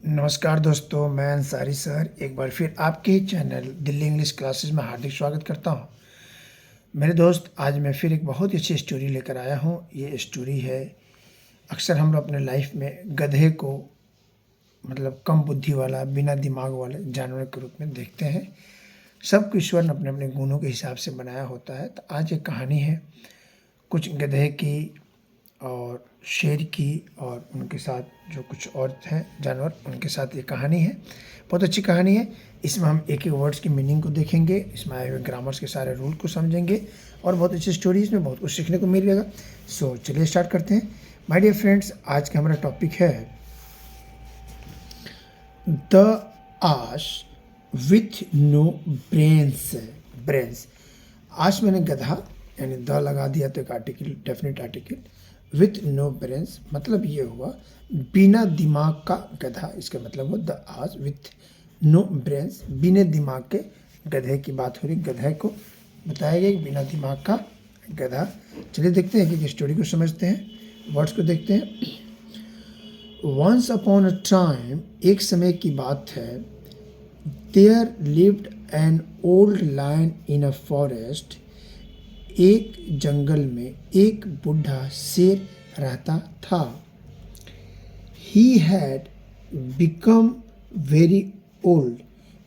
नमस्कार दोस्तों, मैं अंसारी सर एक बार फिर आपके ही चैनल दिल्ली इंग्लिश क्लासेस में हार्दिक स्वागत करता हूं। मेरे दोस्त, आज मैं फिर एक बहुत ही अच्छी स्टोरी लेकर आया हूं। ये स्टोरी है, अक्सर हम लोग अपने लाइफ में गधे को मतलब कम बुद्धि वाला, बिना दिमाग वाले जानवर के रूप में देखते हैं। सबको ईश्वर ने अपने अपने गुणों के हिसाब से बनाया होता है। तो आज एक कहानी है कुछ गधे की और शेर की और उनके साथ जो कुछ और हैं जानवर, उनके साथ ये कहानी है। बहुत अच्छी कहानी है। इसमें हम एक एक वर्ड्स की मीनिंग को देखेंगे, इसमें आए हुए ग्रामर्स के सारे रूल को समझेंगे और बहुत अच्छी स्टोरी, इसमें बहुत कुछ सीखने को मिलेगा। सो चलिए स्टार्ट करते हैं। माय डियर फ्रेंड्स, आज का हमारा टॉपिक है द आश विथ नो ब्रेन्स। ब्रेन्स, आश मैंने गधा यानी द लगा दिया तो एक article, definite article. With no brains मतलब ये हुआ बिना दिमाग का गधा। इसका मतलब हुआ द आश विथ नो ब्रेन्स, बिना दिमाग के गधे की बात हो रही। गधे को बताया गया कि बिना दिमाग का गधा। चलिए देखते हैं कि स्टोरी को समझते हैं, वर्ड्स को देखते हैं। वंस अपॉन अ टाइम, एक समय की बात है। There lived an old lion in a forest, एक जंगल में एक बूढ़ा शेर रहता था। He had become very old.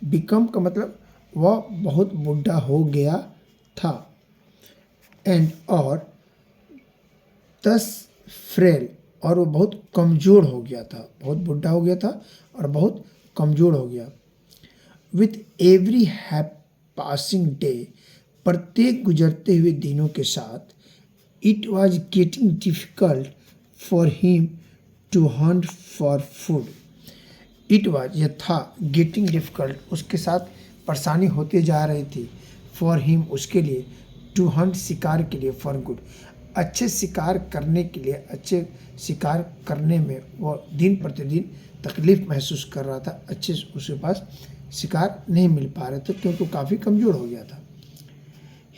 Become का मतलब वह बहुत बूढ़ा हो गया था। एंड और दस फ्रेल, और वो बहुत कमज़ोर हो गया था। बहुत बूढ़ा हो गया था और बहुत कमज़ोर हो गया। विथ एवरी पासिंग डे, प्रत्येक गुजरते हुए दिनों के साथ, it was getting difficult for him to hunt for food. It was, यह था, गेटिंग डिफ़िकल्ट, उसके साथ परेशानी होती जा रही थी। फॉर हिम, उसके लिए, टू हंट, शिकार के लिए, फॉर गुड, अच्छे शिकार करने के लिए, अच्छे शिकार करने में वो दिन प्रतिदिन तकलीफ़ महसूस कर रहा था। अच्छे उसके पास शिकार नहीं मिल पा रहे थे क्योंकि वो काफ़ी कमज़ोर हो गया था।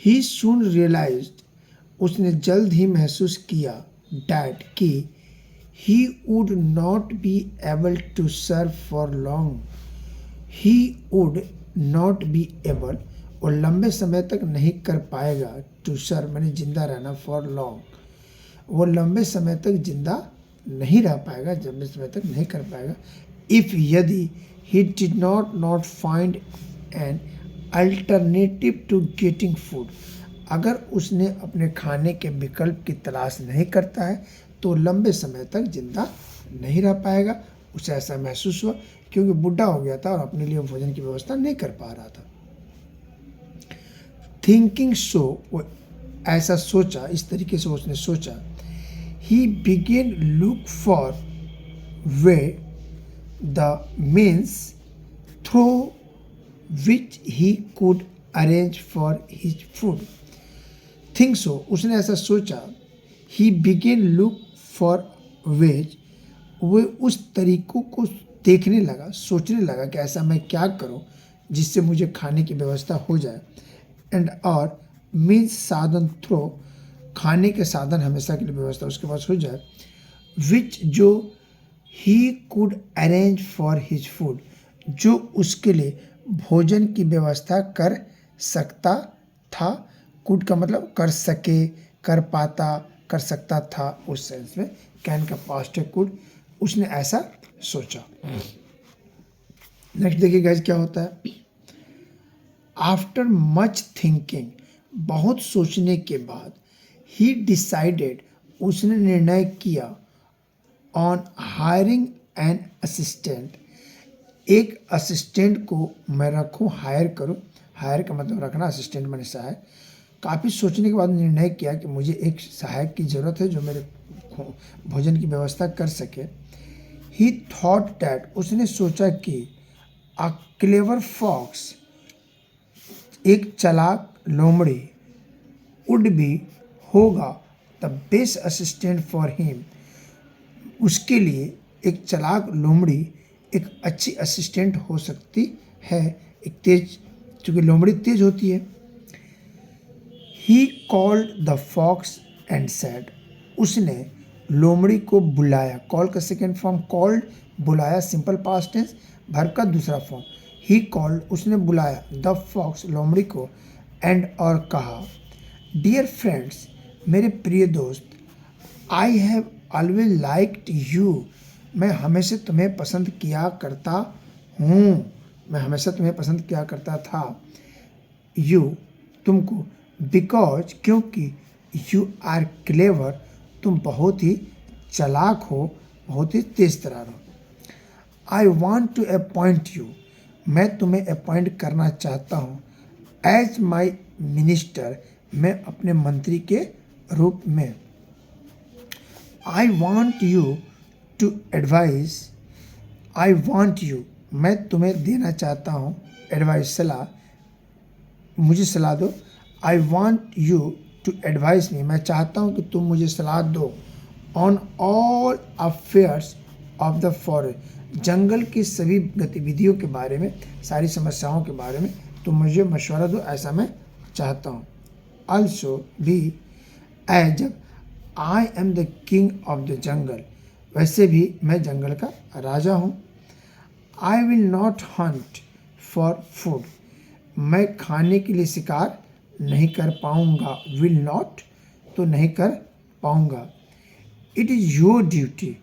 ही सून रियलाइज्ड, उसने जल्द ही महसूस किया, डैट कि he would not be able to serve for long. He would not be able, और लंबे समय तक नहीं कर पाएगा, टू सर्व मैंने जिंदा रहना, फॉर लॉन्ग, वो लंबे समय तक जिंदा नहीं रह पाएगा, लंबे समय तक नहीं कर पाएगा। इफ़, यदि, he did not find an alternative to getting food, अगर उसने अपने खाने के विकल्प की तलाश नहीं करता है तो लंबे समय तक जिंदा नहीं रह पाएगा। उसे ऐसा महसूस हुआ क्योंकि बूढ़ा हो गया था और अपने लिए भोजन की व्यवस्था नहीं कर पा रहा था। थिंकिंग सो, वो ऐसा सोचा, इस तरीके से उसने सोचा। He began look for way the means through which he could arrange for his food. Think so, उसने ऐसा सोचा। He began look for ways, वो उस तरीकों को देखने लगा, सोचने लगा कि ऐसा मैं क्या करूं जिससे मुझे खाने की व्यवस्था हो जाए। एंड और मीन्स साधन, थ्रो, खाने के साधन हमेशा के लिए व्यवस्था उसके पास हो जाए। विच, जो, ही could arrange for his food, जो उसके लिए भोजन की व्यवस्था कर सकता था। कुड का मतलब कर सके, कर पाता, कर सकता था, उस सेंस में। कैन का पास्ट है कुड। उसने ऐसा सोचा। नेक्स्ट देखिए गाइस क्या होता है। आफ्टर मच थिंकिंग, बहुत सोचने के बाद, ही डिसाइडेड, उसने निर्णय किया, ऑन हायरिंग एन असिस्टेंट, एक असिस्टेंट को मैं रखूं, हायर करूं। हायर का मतलब रखना, असिस्टेंट मैंने सहायक। काफ़ी सोचने के बाद निर्णय किया कि मुझे एक सहायक की ज़रूरत है जो मेरे भोजन की व्यवस्था कर सके। ही थॉट डैट, उसने सोचा कि अ क्लेवर फॉक्स, एक चालाक लोमड़ी, वुड भी, होगा, the best assistant for him, उसके लिए एक चालाक लोमड़ी एक अच्छी असिस्टेंट हो सकती है। एक तेज, चूँकि लोमड़ी तेज होती है। He called the fox and said, उसने लोमड़ी को बुलाया। कॉल का सेकेंड फॉर्म कॉल्ड, बुलाया सिंपल पास्ट टेंस, वर्ब का दूसरा फॉर्म। ही कॉल्ड, उसने बुलाया द फॉक्स, लोमड़ी को, एंड और कहा, डियर फ्रेंड्स, मेरे प्रिय दोस्त, I have always liked you, मैं हमेशा तुम्हें पसंद किया करता हूँ, मैं हमेशा तुम्हें पसंद किया करता था, यू, तुमको, बिकॉज, क्योंकि, यू आर क्लेवर, तुम बहुत ही चालाक हो, बहुत ही तेज तर्रार हो। I want to appoint you, मैं तुम्हें अपॉइंट करना चाहता हूँ, एज माई मिनिस्टर, मैं अपने मंत्री के रूप में। I want you to advice, I want you, मैं तुम्हें देना चाहता हूँ, एडवाइस, सलाह, मुझे सलाह दो। I want you to advice me, मैं चाहता हूँ कि तुम मुझे सलाह दो, on all affairs of the forest, जंगल की सभी गतिविधियों के बारे में, सारी समस्याओं के बारे में तुम मुझे मशवरा दो, ऐसा मैं चाहता हूँ। ऑल्सो भी, एज, जब I am the king of the jungle, वैसे भी मैं जंगल का राजा हूँ। I will not Hunt for food, मैं खाने के लिए शिकार नहीं कर पाऊँगा, विल नॉट, तो नहीं कर पाऊँगा। इट इज़ योर ड्यूटी,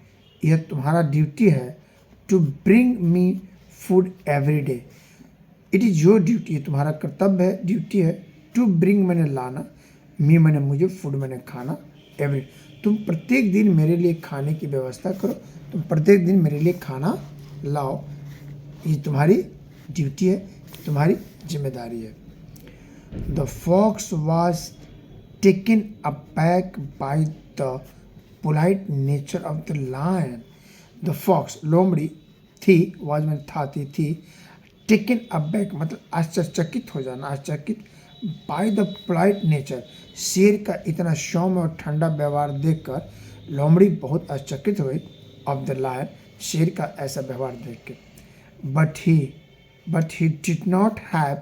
यह तुम्हारा ड्यूटी है, to bring me food every day, it is your duty, ये तुम्हारा कर्तव्य है, ड्यूटी है, टू ब्रिंग मैंने लाना, मी मैंने मुझे, फूड मैंने खाना, एवरी, तुम प्रत्येक दिन मेरे लिए खाने की व्यवस्था करो, तुम प्रत्येक दिन मेरे लिए खाना लाओ, ये तुम्हारी ड्यूटी है, तुम्हारी जिम्मेदारी है। The fox was taken aback by the polite nature of the lion, the fox, लोमड़ी, थी, वॉज में था, थी, टेकन अबैक मतलब आश्चर्यचकित हो जाना, आश्चर्यचकित, बाय द पोलाइट नेचर, शेर का इतना सौम्य और ठंडा व्यवहार देखकर लोमड़ी बहुत आश्चर्यचकित हुई, ऑफ द लायन, शेर का ऐसा व्यवहार देख के। But he did not have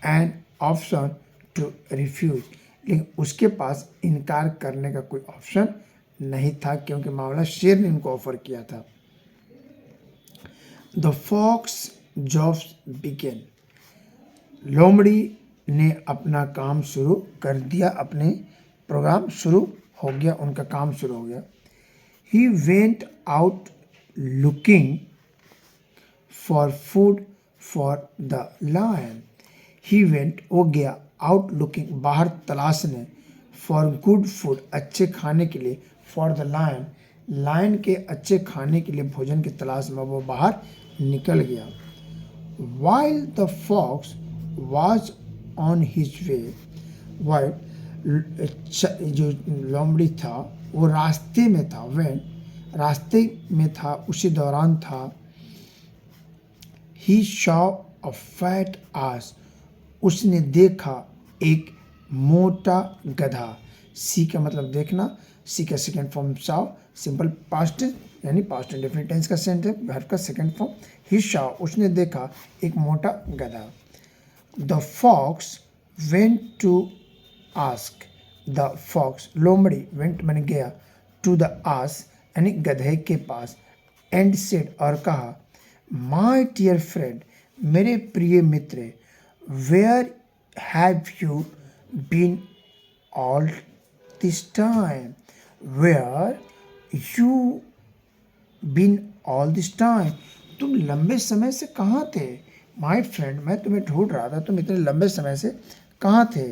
an option to refuse, लेकिन उसके पास इनकार करने का कोई ऑप्शन नहीं था, क्योंकि मामला शेर ने उनको ऑफर किया था। द फॉक्स जॉब्स बिगेन, लोमड़ी ने अपना काम शुरू कर दिया, अपने प्रोग्राम शुरू हो गया, उनका काम शुरू हो गया। He went out looking for food for the lion, he went, वो गया, आउट लुकिंग, बाहर तलाशने, फॉर गुड फूड, अच्छे खाने के लिए, फॉर द लायन, लायन के अच्छे खाने के लिए, भोजन की तलाश में वो बाहर निकल गया। While the fox was on his way, while, जो लोमड़ी था वो रास्ते में था, वेन, रास्ते में था, उसी दौरान था। ही शॉ अ फैट आस, उसने देखा एक मोटा गधा, सी का मतलब देखना, सी का second form saw, simple past यानी पास्ट इंडेफिनिट टेंस का सेंटेंस, वर्ब का सेकेंड फॉर्म, ही शॉ, उसने देखा एक मोटा गधा। The fox went to ass, the fox, लोमड़ी, वेंट मैंने गया, टू द आस यानी गधे के पास, एंड सेड, और कहा, माई डियर फ्रेंड, मेरे प्रिय मित्र, where have you been all this time, where you been all this time, तुम लंबे समय से कहाँ थे, माई फ्रेंड, मैं तुम्हें ढूंढ रहा था, तुम इतने लंबे समय से कहाँ थे।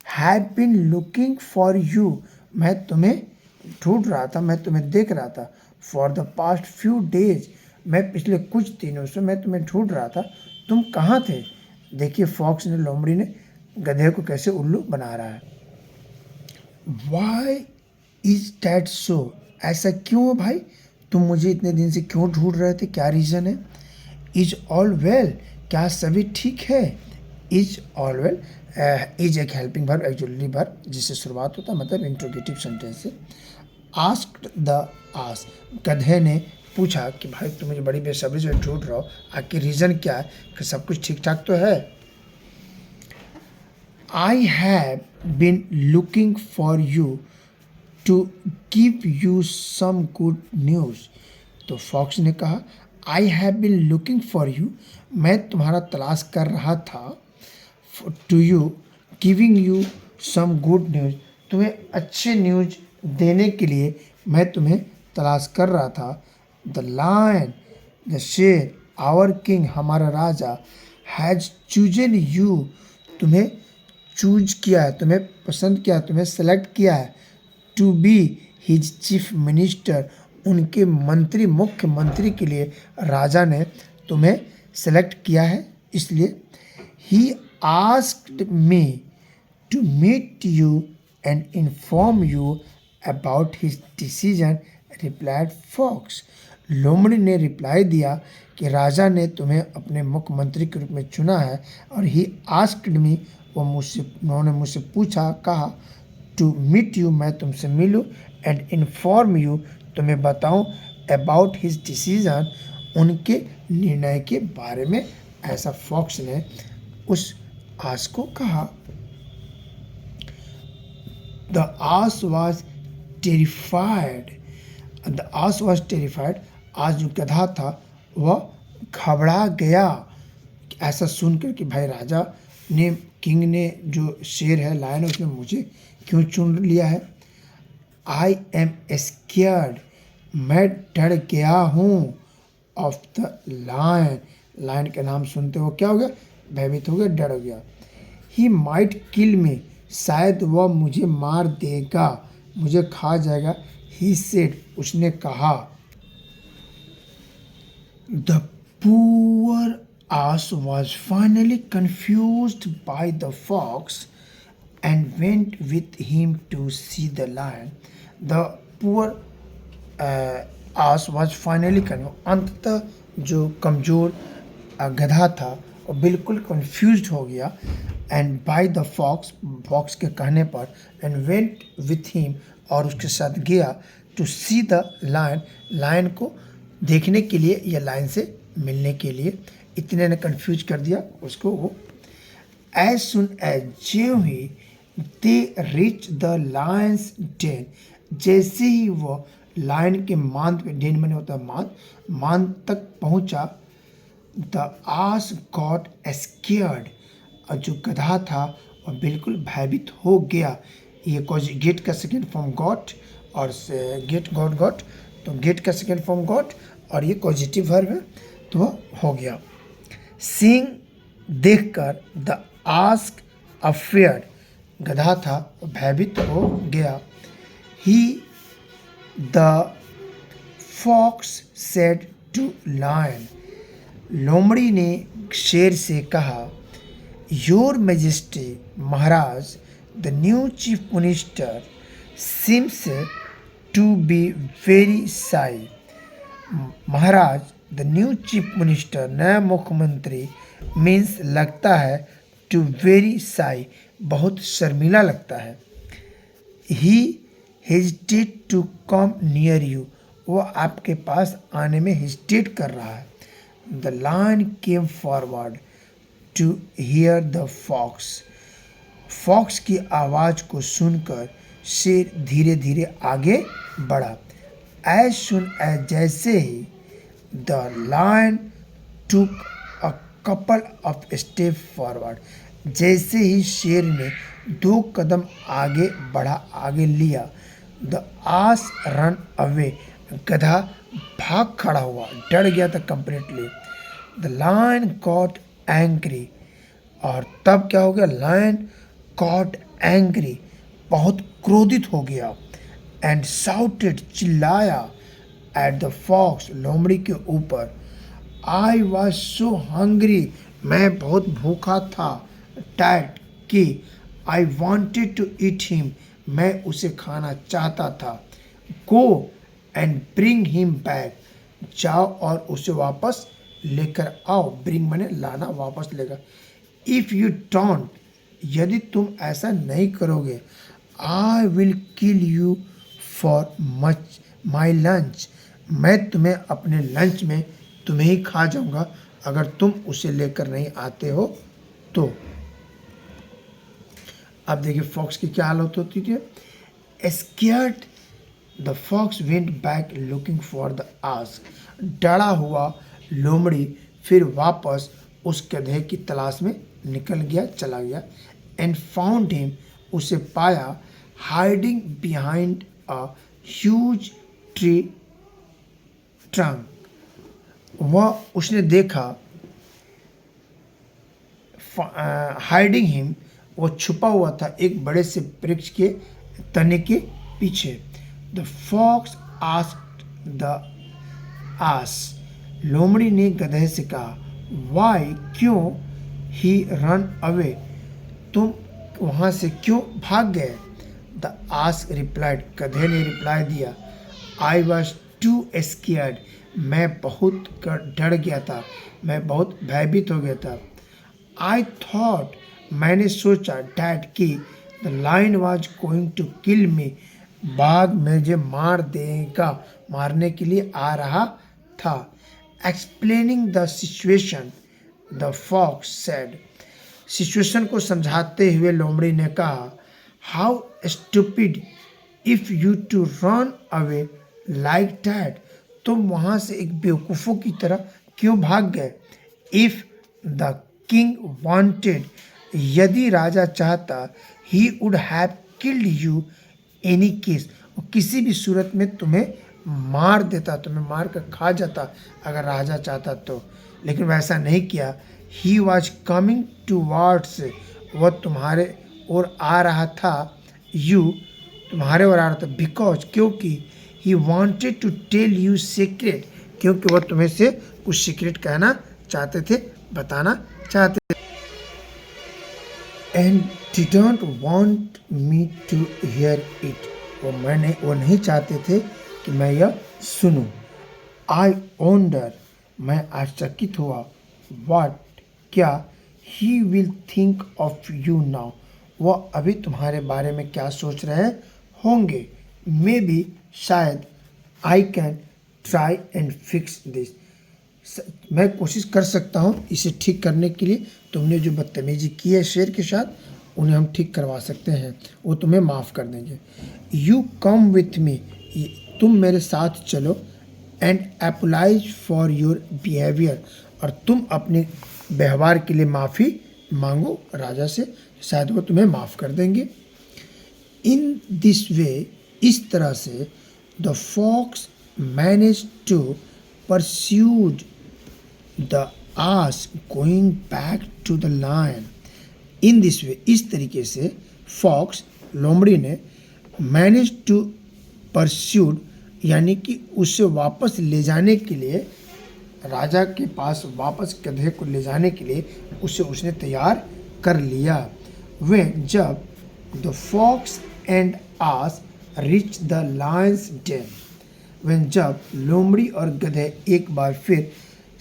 Have been looking for you, मैं तुम्हें ढूंढ रहा था, मैं तुम्हें देख रहा था, for the past few days, मैं पिछले कुछ दिनों से मैं तुम्हें ढूंढ रहा था, तुम कहाँ थे। देखिए फॉक्स ने, लोमड़ी ने गधे को कैसे उल्लू बना रहा है। वाई इज डैट सो, ऐसा क्यों है भाई, तुम मुझे इतने दिन से क्यों ढूंढ रहे थे, क्या रीज़न है। इज ऑल वेल, क्या सभी ठीक है। इज ऑल वेल, इज एक हेल्पिंग वर्ब, एक्चुअली वर्ब जिससे शुरुआत होता है, मतलब इंट्रोगेटिव सेंटेंस से। आस्क्ड द आस, गधे ने पूछा कि भाई तुम मुझे बड़ी बेसब्री से ढूंढ रहे हो, आखिर रीज़न क्या है, कि सब कुछ ठीक ठाक तो है। I have been looking for you to give you some good news. तो फॉक्स ने कहा, I have been looking for you, मैं तुम्हारा तलाश कर रहा था, to you giving you some good news, तुम्हें अच्छे न्यूज़ देने के लिए मैं तुम्हें तलाश कर रहा था। द लायन, द शेर, आवर किंग, हमारा राजा, हैज़ चूजन यू, तुम्हें चूज किया है, तुम्हें पसंद किया है, तुम्हें सेलेक्ट किया है, to be his chief minister, उनके मंत्री, मुख्यमंत्री के लिए राजा ने तुम्हें सेलेक्ट किया है। इसलिए he asked me to meet you and inform you about his decision, replied fox. लोमड़ी ने रिप्लाई दिया कि राजा ने तुम्हें अपने मुख्यमंत्री के रूप में चुना है, और ही आस्क्ड मी, उन्होंने मुझसे पूछा, कहा, टू मीट यू, मैं तुमसे मिलूं, एंड इन्फॉर्म यू, तुम्हें बताऊं, अबाउट हिज डिसीजन, उनके निर्णय के बारे में। ऐसा फॉक्स ने उस आस को कहा। The ass was terrified, the ass was terrified, आज जो गधा था वह घबरा गया, ऐसा सुनकर कि भाई राजा ने, किंग ने, जो शेर है, लायन, उसने मुझे क्यों चुन लिया है। आई एम स्केयर्ड, मैं डर गया हूँ, ऑफ द लायन, लायन के नाम सुनते हो क्या हो गया, भयभीत हो गया, डर हो गया। ही माइट किल मी, शायद वह मुझे मार देगा, मुझे खा जाएगा। ही सेड, उसने कहा। The poor ass was finally confused by the fox and went with him to see the lion. The poor ass was finally confused. अंततः जो कमज़ोर गधा था वो बिल्कुल कंफ्यूज हो गया, and by the fox, fox के कहने पर, एंड वेंट विथ हिम, और उसके साथ गया, to see the lion, lion को देखने के लिए या लायन से मिलने के लिए। इतने ने कंफ्यूज कर दिया उसको वो। एज सुन एज, ज्यों ही they reach the lion's den, जैसे ही वो लायन के मांद पे, डेन मैंने होता है मांद, मांद तक पहुंचा, द आस गॉट स्केयर्ड, और जो गधा था वह बिल्कुल भयभीत हो गया। ये गेट का सेकेंड फॉर्म गॉट, और गेट गॉट गॉट, तो गेट का सेकेंड फॉर्म गॉट, और ये पॉजिटिव वर्ब है, तो वह हो गया। सीइंग, देखकर, द आस्क अफेयर्ड, गधा था भयभीत हो गया। He, the fox said to lion, लोमड़ी ने शेर से कहा, योर मैजेस्टी, महाराज, the new chief minister seems to be very shy, महाराज, द न्यू चीफ मिनिस्टर, नया मुख्यमंत्री, मीन्स लगता है, टू वेरी शाई, बहुत शर्मीला लगता है। He hesitate to come near you, वो आपके पास आने में हेजिटेट कर रहा है। The lion came forward to hear the fox, fox की आवाज़ को सुनकर शेर धीरे धीरे आगे बढ़ा। एज सुन एज, जैसे ही, the lion took a couple of step forward, जैसे ही शेर ने 2 कदम आगे बढ़ा, आगे लिया। द आस रन अवे, गधा भाग खड़ा हुआ, डर गया था completely. The lion got angry, और तब क्या हो गया, लायन गॉट एंग्री, बहुत क्रोधित हो गया। एंड शाउटेड, चिल्लाया, एट द फॉक्स, लोमड़ी के ऊपर। आई वॉज सो हंग्री, मैं बहुत भूखा था, टायर्ड, कि I wanted to eat him, मैं उसे खाना चाहता था। Go and bring him back, जाओ और उसे वापस लेकर आओ। ब्रिंग मैंने लाना, वापस लेकर। इफ़ यू डोंट, यदि तुम ऐसा नहीं करोगे, I will kill you for much my lunch, मैं तुम्हें अपने लंच में तुम्हें ही खा जाऊंगा अगर तुम उसे लेकर नहीं आते हो तो। अब देखिए फॉक्स की क्या हालत होती थी। Scared the fox went back looking for the ass. डरा हुआ लोमड़ी फिर वापस उस गधे की तलाश में निकल गया, चला गया। एंड फाउंड हिम, उसे पाया, hiding behind a huge tree trunk. वह उसने देखा, हाइडिंग हिम, वो छुपा हुआ था एक बड़े से वृक्ष के तने के पीछे। द फॉक्स आस्क्ड द आस, लोमड़ी ने गधे से कहा, वाई, क्यों, ही रन अवे, तुम वहां से क्यों भाग गए। द आस्क रिप्लाइड, गधे ने रिप्लाई दिया, आई वॉज टू स्केयर्ड, मैं बहुत डर गया था, मैं बहुत भयभीत हो गया था। आई थॉट, मैंने सोचा, डैट कि the lion was going to kill me, बाघ मुझे मार देगा, मारने के लिए आ रहा था। Explaining the situation, the fox said, situation को समझाते हुए लोमड़ी ने कहा, how stupid if you to run away like that, तुम वहां से एक बेवकूफ़ों की तरह क्यों भाग गए। इफ द किंग वांटेड, यदि राजा चाहता, he would have killed you any case, वो किसी भी सूरत में तुम्हें मार देता, तुम्हें मार कर खा जाता अगर राजा चाहता तो, लेकिन वैसा नहीं किया। ही वॉज कमिंग टूवर्ड्स, वह तुम्हारे ओर आ रहा था, यू, तुम्हारे ओर आ रहा था, बिकॉज, क्योंकि, he wanted to tell you secret, क्योंकि वह तुम्हें से कुछ सीक्रेट कहना चाहते थे, बताना चाहते थे। And didn't want me to hear it, वो नहीं चाहते थे कि मैं यह सुनूं। आई वंडर, मैं आश्चर्यचकित हुआ, व्हाट, क्या, he will think of you now, वह अभी तुम्हारे बारे में क्या सोच रहे होंगे। मे बी, शायद, I can try and fix this, मैं कोशिश कर सकता हूँ इसे ठीक करने के लिए। तुमने जो बदतमीजी की है शेर के साथ, उन्हें हम ठीक करवा सकते हैं, वो तुम्हें माफ़ कर देंगे। यू कम विथ मी, तुम मेरे साथ चलो। And apologise for your behaviour, और तुम अपने व्यवहार के लिए माफ़ी मांगो राजा से, शायद वो तुम्हें माफ़ कर देंगे। इन दिस वे, इस तरह से, the fox manage to persuade the ass going back to the lion. In this way, इस तरीके से, फॉक्स, लोमड़ी ने, मैनेज टू परस्यूड, यानी कि उसे वापस ले जाने के लिए, राजा के पास वापस गधे को ले जाने के लिए उसे उसने तैयार कर लिया। वे, जब, the fox and ass reach the lion's den, वे, जब लोमड़ी और गधे एक बार फिर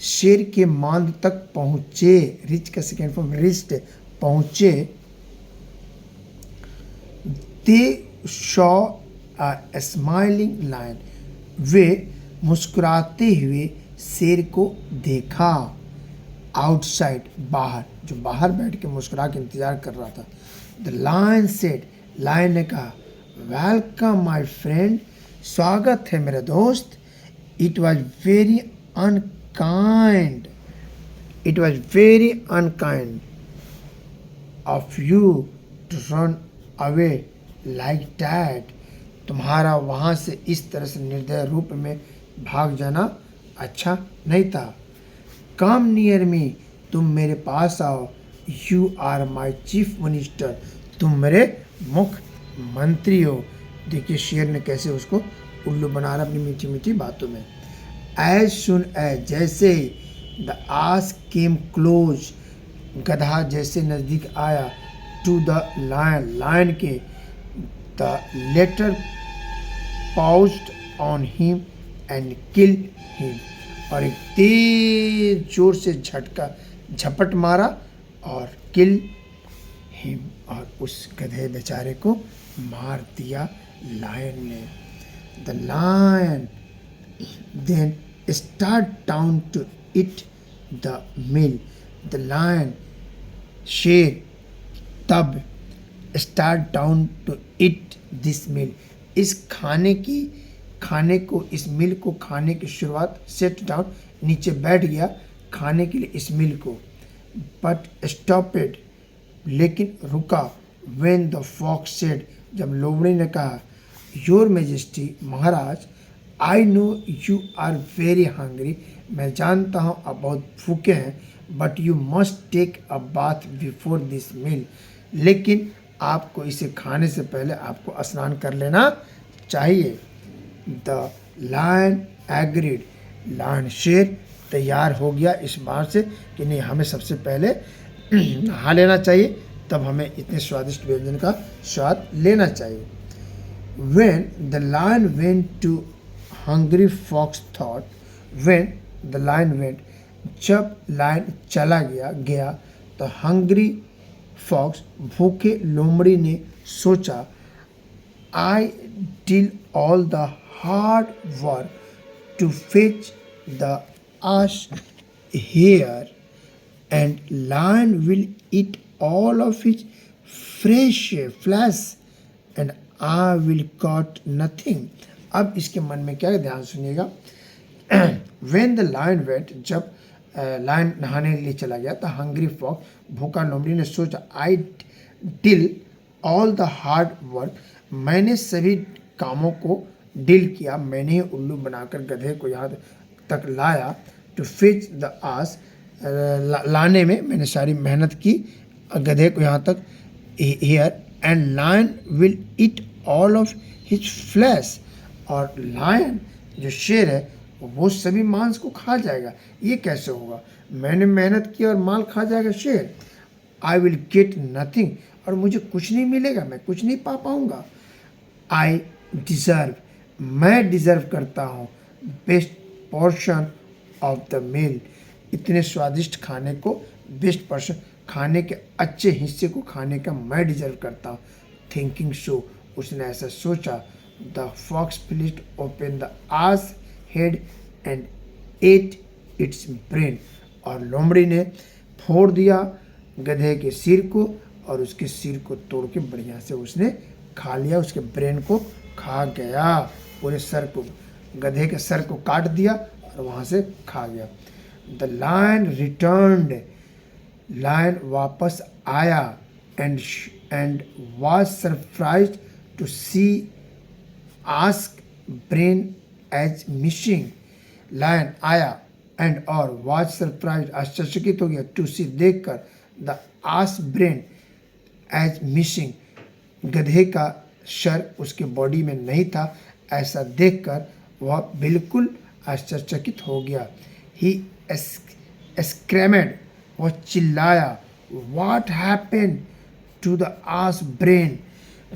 शेर के मांद तक पहुँचे, रिच का सेकेंड फॉर्म रिच्ड, पहुँचे, दे शॉ अ स्माइलिंग लायन, वे मुस्कुराते हुए शेर को देखा। आउटसाइड, बाहर, जो बाहर बैठ के मुस्कुरा के इंतजार कर रहा था। द लायन सेड, लायन ने कहा, वेलकम माई फ्रेंड, स्वागत है मेरे दोस्त। It was very unkind, it was very unkind of you to run away like that, तुम्हारा वहाँ से इस तरह से निर्दय रूप में भाग जाना अच्छा नहीं था। कम नियर मी, तुम मेरे पास आओ। You are my chief minister, तुम मेरे मुख्य मंत्री हो। देखिए शेर ने कैसे उसको उल्लू बना रहा अपनी मीठी मीठी बातों में। एज सुन एज, जैसे, द आस केम क्लोज, गधा जैसे नज़दीक आया, टू द लायन, लायन के, the latter pounced on him and kill him, और एक तेज जोर से झपट मारा और किल हिम, और उस गधे बेचारे को मार दिया लायन ने। The lion then start down to it the meal, the lion, शेर, तब start down to it this meal, इस खाने की खाने को, इस मील को खाने की शुरुआत, सेट डाउन, नीचे बैठ गया खाने के लिए इस मील को, बट स्टॉपेड, लेकिन रुका, व्हेन द फॉक्स सेड, जब लोमड़ी ने कहा, योर मैजेस्टी, महाराज, I know you are very hungry, मैं जानता हूँ आप बहुत भूखे हैं, but you must take a bath before this meal, लेकिन आपको इसे खाने से पहले आपको स्नान कर लेना चाहिए। द लायन एग्रीड, लायन शेर तैयार हो गया इस बात से कि नहीं, हमें सबसे पहले नहा लेना चाहिए, तब हमें इतने स्वादिष्ट व्यंजन का स्वाद लेना चाहिए। When the lion went to hungry fox thought, when the lion went, जब लायन चला गया तो हंग्री फॉक्स, भूखे लोमड़ी ने सोचा, I did all the hard work to fetch the ass here, and lion will eat all of its fresh flesh, and I will got nothing. अब इसके मन में क्या है, ध्यान सुनिएगा। When the lion went, जब लायन नहाने के लिए चला गया तो हंग्री फॉक्स, भूखा लोमड़ी ने सोचा, I did all the hard work, मैंने सभी कामों को डील किया, मैंने ही उल्लू बनाकर गधे को यहाँ तक लाया, टू फिच द आस, लाने में मैंने सारी मेहनत की गधे को यहाँ तक, here, and lion will eat all of his flesh, और लायन जो शेर है वो सभी मांस को खा जाएगा। ये कैसे होगा, मैंने मेहनत की और माल खा जाएगा शेर। आई विल गेट नथिंग, और मुझे कुछ नहीं मिलेगा, मैं कुछ नहीं पा पाऊँगा। आई डिज़र्व, मैं डिज़र्व करता हूँ, best portion of the meal, इतने स्वादिष्ट खाने को, बेस्ट पोर्शन, खाने के अच्छे हिस्से को खाने का मैं डिज़र्व करता हूँ। थिंकिंग सो, उसने ऐसा सोचा। The fox first open the ass head and ate its brain, और लोमड़ी ने फोड़ दिया गधे के सिर को और उसके सिर को तोड़ के बढ़िया से उसने खा लिया, उसके ब्रेन को खा गया, पूरे सर को, गधे के सर को काट दिया और वहाँ से खा गया। द लायन रिटर्न्ड, लायन वापस आया, and was surprised to see ass brain as missing, lion आया एंड और वाज सरप्राइज्ड, आश्चर्यचकित हो गया, टू सी देखकर, the ass brain as missing, गधे का सर उसके बॉडी में नहीं था, ऐसा देखकर वह बिल्कुल आश्चर्यचकित हो गया। ही स्क्रैमेड, वह चिल्लाया, what happened to the ass brain,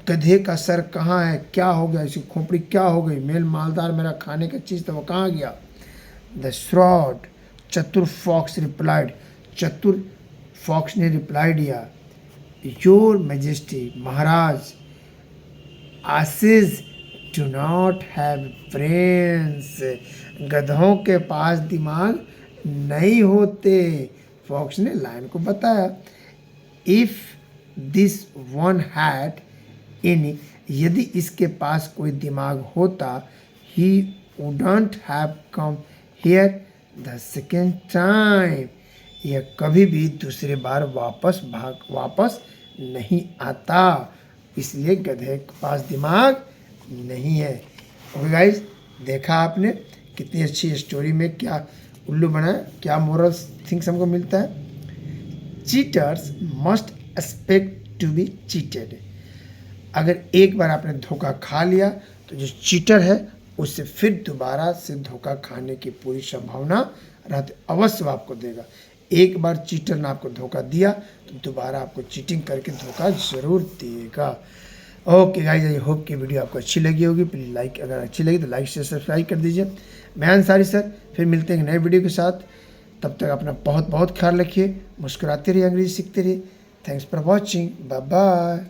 गधे का सर कहाँ है, क्या हो गया, इसकी खोपड़ी क्या हो गई, मेल मालदार मेरा खाने का चीज़ था वो कहाँ गया। द श्रॉड, चतुर फॉक्स रिप्लाइड, चतुर फॉक्स ने रिप्लाई दिया, योर मैजेस्टी, महाराज, asses do not have brains, गधों के पास दिमाग नहीं होते। फॉक्स ने लायन को बताया, if this one had any, यदि इसके पास कोई दिमाग होता, ही wouldn't have come here the second time, यह कभी भी दूसरे बार वापस नहीं आता, इसलिए गधे के पास दिमाग नहीं है। ओके गाइस, देखा आपने कितनी अच्छी स्टोरी में क्या उल्लू बनाया, क्या मोरल थिंग्स हमको मिलता है। Cheaters must expect to be cheated, अगर एक बार आपने धोखा खा लिया तो जो चीटर है उससे फिर दोबारा से धोखा खाने की पूरी संभावना रहती, अवश्य वो आपको देगा। एक बार चीटर ने आपको धोखा दिया तो दोबारा आपको चीटिंग करके धोखा ज़रूर देगा। ओके गाइस, आई होप कि वीडियो आपको अच्छी लगी होगी। प्लीज़ लाइक, अगर अच्छी लगी तो लाइक से सब्सक्राइब कर दीजिए। मैं अंसारी सर फिर मिलते हैं नए वीडियो के साथ, तब तक अपना बहुत बहुत ख्याल रखिए, मुस्कुराते रहिए, अंग्रेजी सीखते रहिए। Thanks for watching, bye bye.